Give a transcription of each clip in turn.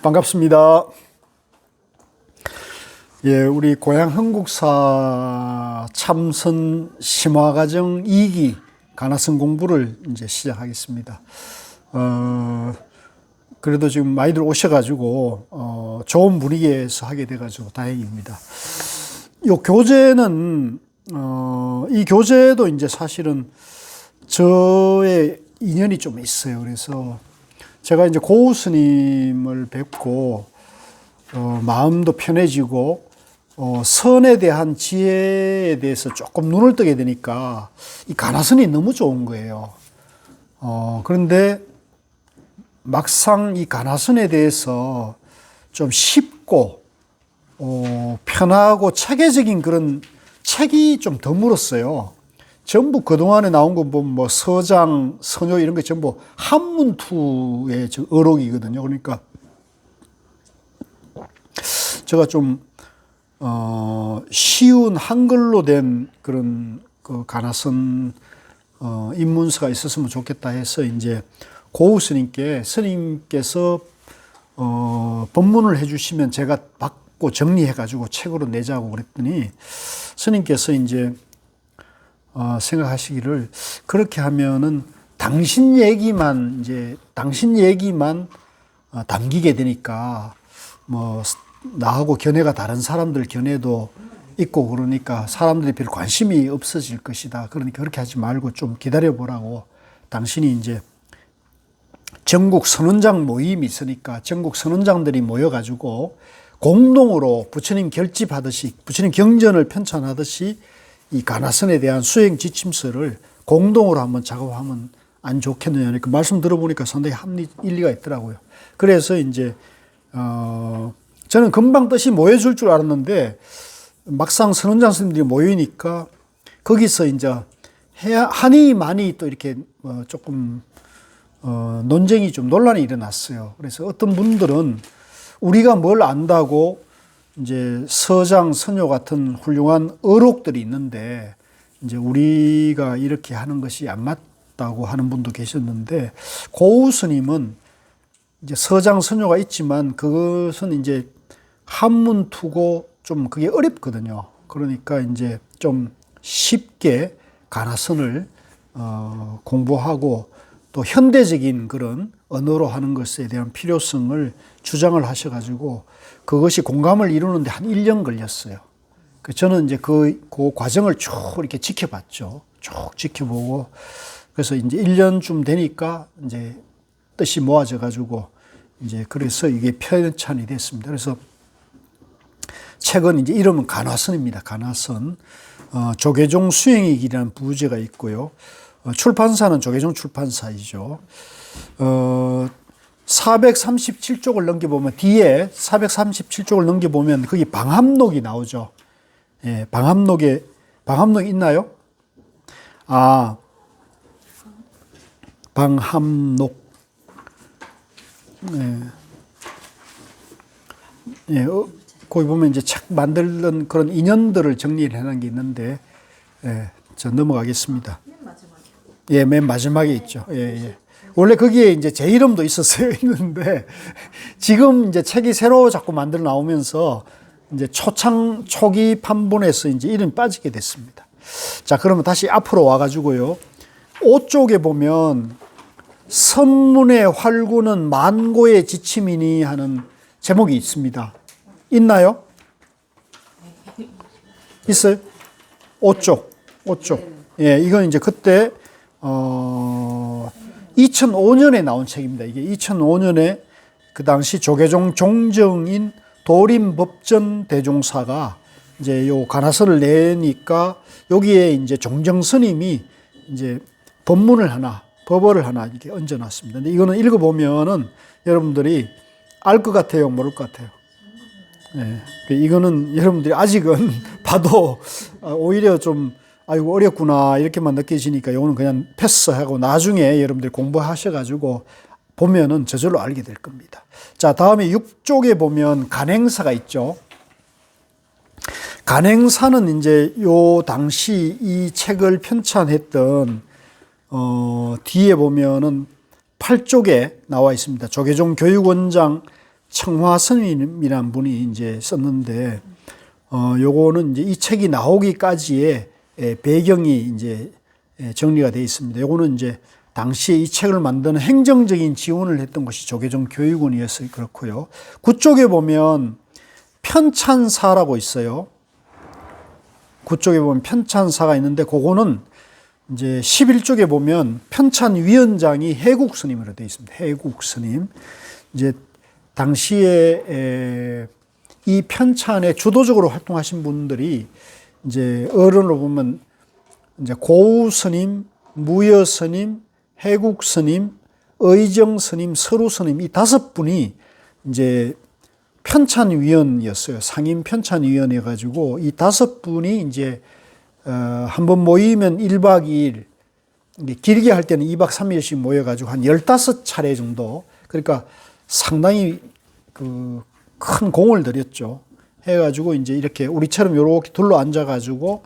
반갑습니다. 예, 우리 고향 한국사 참선 심화과정 2기 가나선 공부를 이제 시작하겠습니다. 그래도 지금 많이들 오셔가지고, 좋은 분위기에서 하게 돼가지고 다행입니다. 요 교재는, 이 교재도 이제 사실은 저의 인연이 좀 있어요. 그래서 제가 이제 고우 스님을 뵙고, 마음도 편해지고, 선에 대한 지혜에 대해서 조금 눈을 뜨게 되니까 이 가나선이 너무 좋은 거예요. 그런데 막상 이 가나선에 대해서 좀 쉽고, 편하고 체계적인 그런 책이 좀 드물었어요. 전부 그동안에 나온 거 보면 뭐 서장, 선요 이런 게 전부 한문투의 어록이거든요. 그러니까 제가 좀 쉬운 한글로 된 그런 그 가나선 입문서가 있었으면 좋겠다 해서 이제 고우 스님께서 법문을 해주시면 제가 받고 정리해가지고 책으로 내자고 그랬더니 스님께서 이제 생각하시기를 그렇게 하면은 당신 얘기만 담기게 되니까 뭐 나하고 견해가 다른 사람들 견해도 있고 그러니까 사람들이 별 관심이 없어질 것이다. 그러니까 그렇게 하지 말고 좀 기다려보라고. 당신이 이제 전국 선원장 모임이 있으니까 전국 선원장들이 모여가지고 공동으로 부처님 결집하듯이 부처님 경전을 편찬하듯이 이 가나선에 대한 수행 지침서를 공동으로 한번 작업하면 안 좋겠느냐. 그러니까 말씀 들어보니까 상당히 일리가 있더라고요. 그래서 이제 저는 금방 뜻이 모여줄 줄 알았는데 막상 선원장 스님들이 모이니까 거기서 이제 하니 많이 또 이렇게 조금 논쟁이 좀 논란이 일어났어요. 그래서 어떤 분들은 우리가 뭘 안다고 이제 서장, 선요 같은 훌륭한 어록들이 있는데 이제 우리가 이렇게 하는 것이 안 맞다고 하는 분도 계셨는데 고우 스님은 이제 서장, 선요가 있지만 그것은 이제 한문투고 좀 그게 어렵거든요. 그러니까 이제 좀 쉽게 가나선을 공부하고 또 현대적인 그런 언어로 하는 것에 대한 필요성을 주장을 하셔가지고 그것이 공감을 이루는데 한 1년 걸렸어요. 저는 이제 그 과정을 쭉 이렇게 지켜봤죠. 쭉 지켜보고 그래서 이제 1년쯤 되니까 이제 뜻이 모아져가지고 이제 그래서 이게 편찬이 됐습니다. 그래서 책은 이제 이름은 가나선입니다. 가나선. 조계종 수행익이라는 부제가 있고요. 출판사는 조계종 출판사이죠. 437쪽을 넘겨보면 뒤에 437쪽을 넘겨보면 거기 방합록이 나오죠. 예, 방합록 있나요? 방합록. 예, 거기 보면 이제 책 만들던 그런 인연들을 정리를 해놓은 게 있는데, 예, 저 넘어가겠습니다. 예, 맨 마지막에 있죠. 예, 예. 원래 거기에 이제 제 이름도 있었어요. 있는데, 지금 이제 책이 새로 자꾸 만들어 나오면서 이제 초기 판본에서 이제 이름이 빠지게 됐습니다. 자, 그러면 다시 앞으로 와가지고요. 5쪽에 보면 선문의 활구는 만고의 지침이니 하는 제목이 있습니다. 있나요? 있어요? 5쪽. 예, 이건 이제 그때, 2005년에 나온 책입니다. 이게 2005년에 그 당시 조계종 종정인 도림법전 대종사가 이제 요 가나선을 내니까 여기에 이제 종정 스님이 이제 법을 하나 이렇게 얹어놨습니다. 근데 이거는 읽어보면은 여러분들이 알 것 같아요? 모를 것 같아요? 네. 이거는 여러분들이 아직은 봐도 오히려 좀 아이고 어렵구나 이렇게만 느껴지니까 이거는 그냥 패스하고 나중에 여러분들이 공부하셔가지고 보면은 저절로 알게 될 겁니다. 자, 다음에 6쪽에 보면 간행사가 있죠. 간행사는 이제 요 당시 이 책을 편찬했던 뒤에 보면은 8쪽에 나와 있습니다. 조계종 교육원장 청화스님이란 분이 이제 썼는데, 요거는 이제 이 책이 나오기까지의 배경이 이제 정리가 되어 있습니다. 요거는 이제 당시에 이 책을 만드는 행정적인 지원을 했던 것이 조계종 교육원이었어요. 그렇고요. 그쪽에 보면 편찬사라고 있어요. 그쪽에 보면 편찬사가 있는데, 그거는 이제 11쪽에 보면 편찬위원장이 해국 스님으로 되어 있습니다. 해국 스님. 이제 당시에 이 편찬에 주도적으로 활동하신 분들이 이제 어른으로 보면 이제 고우 스님, 무여 스님, 해국 스님, 의정 스님, 서루 스님 이 5분이 이제 편찬위원이었어요. 상임 편찬위원이어 가지고 이 5분이 이제 한번 모이면 1박 2일, 길게 할 때는 2박 3일씩 모여 가지고 한 15차례 정도, 그러니까 상당히 그 큰 공을 들였죠. 해 가지고 이제 이렇게 우리처럼 이렇게 둘러 앉아 가지고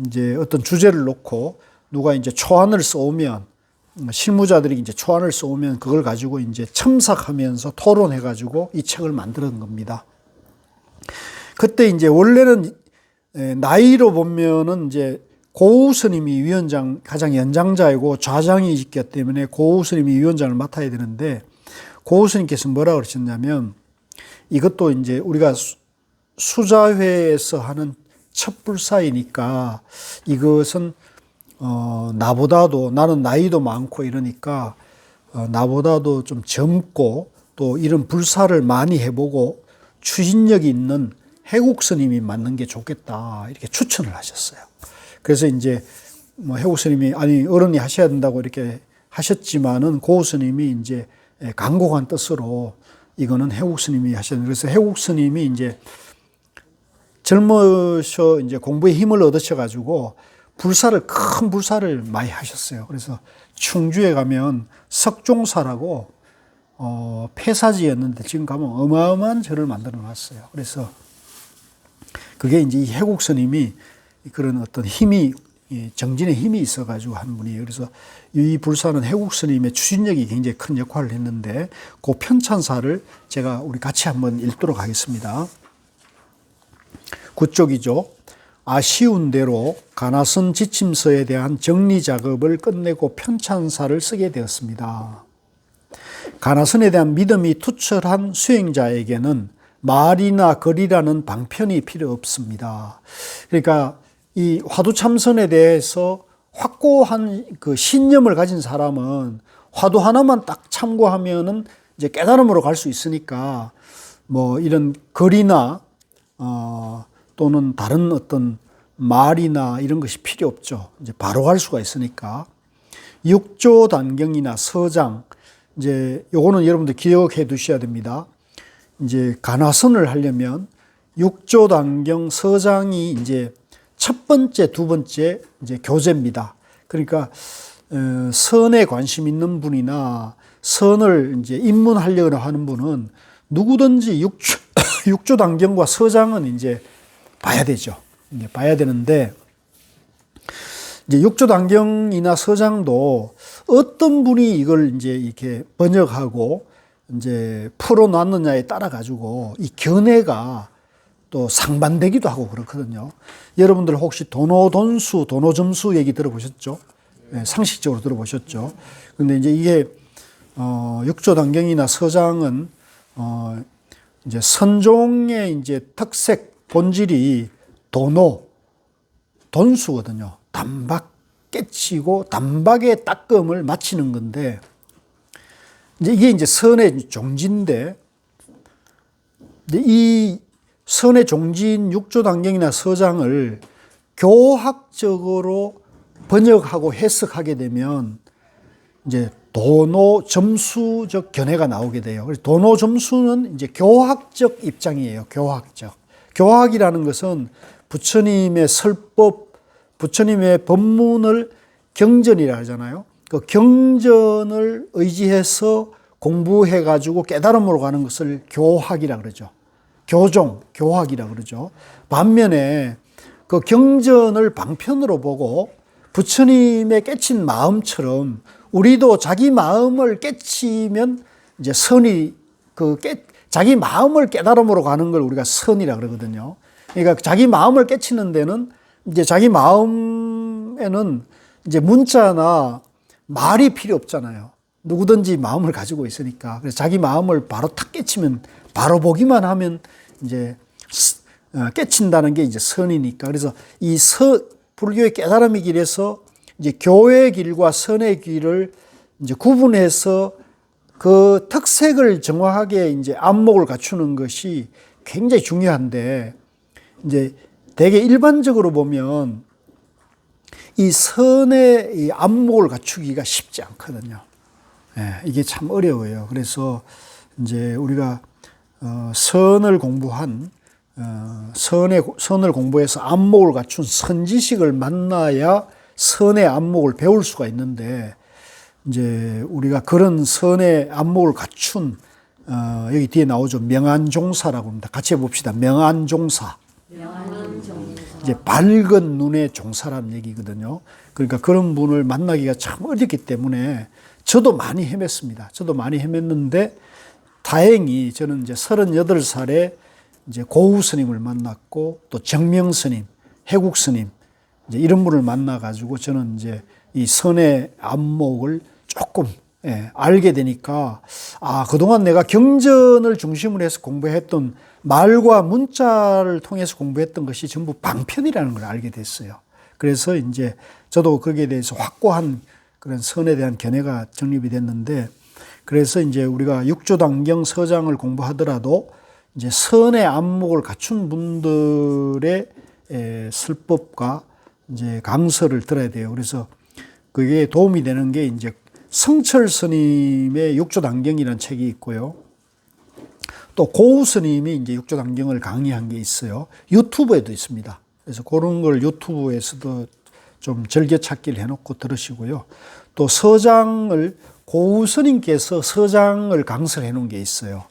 이제 어떤 주제를 놓고 누가 이제 초안을 써오면, 실무자들이 이제 초안을 써오면 그걸 가지고 이제 첨삭하면서 토론해 가지고 이 책을 만드는 겁니다. 그때 이제 원래는 나이로 보면은 이제 고우 스님이 위원장, 가장 연장자이고 좌장이 있기 때문에 고우 스님이 위원장을 맡아야 되는데, 고우 스님께서 뭐라 그러셨냐면, 이것도 이제 우리가 수자회에서 하는 첫 불사이니까 이것은 나보다도, 나는 나이도 많고 이러니까 나보다도 좀 젊고 또 이런 불사를 많이 해보고 추진력이 있는 해국 스님이 맡는 게 좋겠다, 이렇게 추천을 하셨어요. 그래서 이제 뭐 해국 스님이 아니 어른이 하셔야 된다고 이렇게 하셨지만은 고우 스님이 이제 간곡한 뜻으로 이거는 해국 스님이 하셨는데, 그래서 해국 스님이 이제 젊으셔 이제 공부에 힘을 얻으셔 가지고 큰 불사를 많이 하셨어요. 그래서 충주에 가면 석종사라고 폐사지였는데 지금 가면 어마어마한 절을 만들어 놨어요. 그래서 그게 이제 이 해국 스님이 그런 어떤 힘이, 정진의 힘이 있어 가지고 한 분이에요. 그래서 이 불사는 해국 스님의 추진력이 굉장히 큰 역할을 했는데, 그 편찬사를 제가 우리 같이 한번 읽도록 하겠습니다. 그쪽이죠. 아쉬운 대로 가나선 지침서에 대한 정리 작업을 끝내고 편찬사를 쓰게 되었습니다. 가나선에 대한 믿음이 투철한 수행자에게는 말이나 글이라는 방편이 필요 없습니다. 그러니까 이 화두참선에 대해서 확고한 그 신념을 가진 사람은 화두 하나만 딱 참고하면은 이제 깨달음으로 갈 수 있으니까 뭐 이런 글이나 또는 다른 어떤 말이나 이런 것이 필요 없죠. 이제 바로 갈 수가 있으니까. 육조 단경이나 서장, 이제 요거는 여러분들 기억해 두셔야 됩니다. 이제 가나선을 하려면 육조 단경 서장이 이제 첫 번째, 두 번째 이제 교재입니다. 그러니까 선에 관심 있는 분이나 선을 이제 입문하려고 하는 분은 누구든지 육조 단경과 서장은 이제 봐야 되죠. 이제 봐야 되는데, 이제 육조 단경이나 서장도 어떤 분이 이걸 이제 이렇게 번역하고 이제 풀어놨느냐에 따라 가지고 이 견해가 또 상반되기도 하고 그렇거든요. 여러분들 혹시 도노돈수, 도노점수 얘기 들어보셨죠? 네, 상식적으로 들어보셨죠? 근데 이제 이게 육조 단경이나 서장은 이제 선종의 이제 특색, 본질이 돈수거든요. 단박 깨치고 단박에 따끔을 맞히는 건데, 이제 이게 이제 선의 종지인데, 이 선의 종지인 육조 단경이나 서장을 교학적으로 번역하고 해석하게 되면 이제 도노점수적 견해가 나오게 돼요. 그래서 도노점수는 이제 교학적 입장이에요. 교학적. 교학이라는 것은 부처님의 설법, 부처님의 법문을 경전이라 하잖아요. 그 경전을 의지해서 공부해 가지고 깨달음으로 가는 것을 교학이라 그러죠. 교종, 교학이라 그러죠. 반면에 그 경전을 방편으로 보고 부처님의 깨친 마음처럼 우리도 자기 마음을 깨치면 이제 선이 자기 마음을 깨달음으로 가는 걸 우리가 선이라 그러거든요. 그러니까 자기 마음을 깨치는 데는 이제 자기 마음에는 이제 문자나 말이 필요 없잖아요. 누구든지 마음을 가지고 있으니까. 그래서 자기 마음을 바로 탁 깨치면, 바로 보기만 하면 이제 깨친다는 게 이제 선이니까. 그래서 이 불교의 깨달음의 길에서 이제 교의 길과 선의 길을 이제 구분해서 그 특색을 정확하게 이제 안목을 갖추는 것이 굉장히 중요한데, 이제 되게 일반적으로 보면 이 선의 이 안목을 갖추기가 쉽지 않거든요. 이게 참 어려워요. 그래서 이제 우리가 선을 공부한 선을 공부해서 안목을 갖춘 선지식을 만나야 선의 안목을 배울 수가 있는데, 이제 우리가 그런 선의 안목을 갖춘 여기 뒤에 나오죠. 명안종사라고 합니다. 같이 해봅시다. 명안종사. 이제 밝은 눈의 종사라는 얘기거든요. 그러니까 그런 분을 만나기가 참 어렵기 때문에 저도 많이 헤맸습니다. 저도 많이 헤맸는데 다행히 저는 이제 38살에 이제 고우 스님을 만났고 또 정명 스님, 해국 스님 이제 이런 분을 만나가지고 저는 이제 이 선의 안목을 조금 알게 되니까, 그동안 내가 경전을 중심으로 해서 공부했던 말과 문자를 통해서 공부했던 것이 전부 방편이라는 걸 알게 됐어요. 그래서 이제 저도 거기에 대해서 확고한 그런 선에 대한 견해가 정립이 됐는데, 그래서 이제 우리가 육조단경 서장을 공부하더라도 이제 선의 안목을 갖춘 분들의 설법과 이제 강서를 들어야 돼요. 그래서 그게 도움이 되는 게 이제 성철 스님의 육조단경이라는 책이 있고요. 또 고우 스님이 이제 육조단경을 강의한 게 있어요. 유튜브에도 있습니다. 그래서 그런 걸 유튜브에서도 좀 즐겨찾기를 해놓고 들으시고요. 또 서장을 고우 스님께서 서장을 강설해 놓은 게 있어요.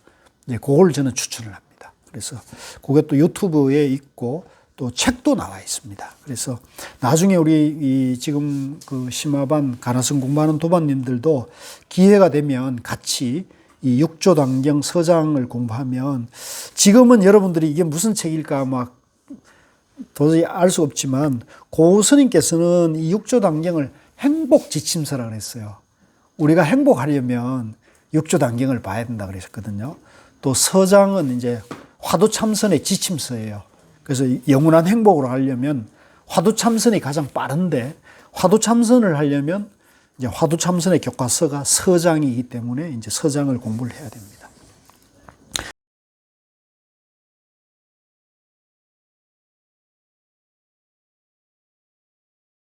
이제 그걸 저는 추천을 합니다. 그래서 그것도 유튜브에 있고 또 책도 나와 있습니다. 그래서 나중에 우리 지금 그 심화반 가나성 공부하는 도반님들도 기회가 되면 같이 이 육조단경 서장을 공부하면, 지금은 여러분들이 이게 무슨 책일까 막 도저히 알 수 없지만 고우 스님께서는 이 육조단경을 행복지침서라 그랬어요. 우리가 행복하려면 육조단경을 봐야 된다 그랬거든요. 또 서장은 이제 화두참선의 지침서예요. 그래서 영원한 행복으로 하려면 화두참선이 가장 빠른데, 화두참선을 하려면 이제 화두참선의 교과서가 서장이기 때문에 이제 서장을 공부를 해야 됩니다.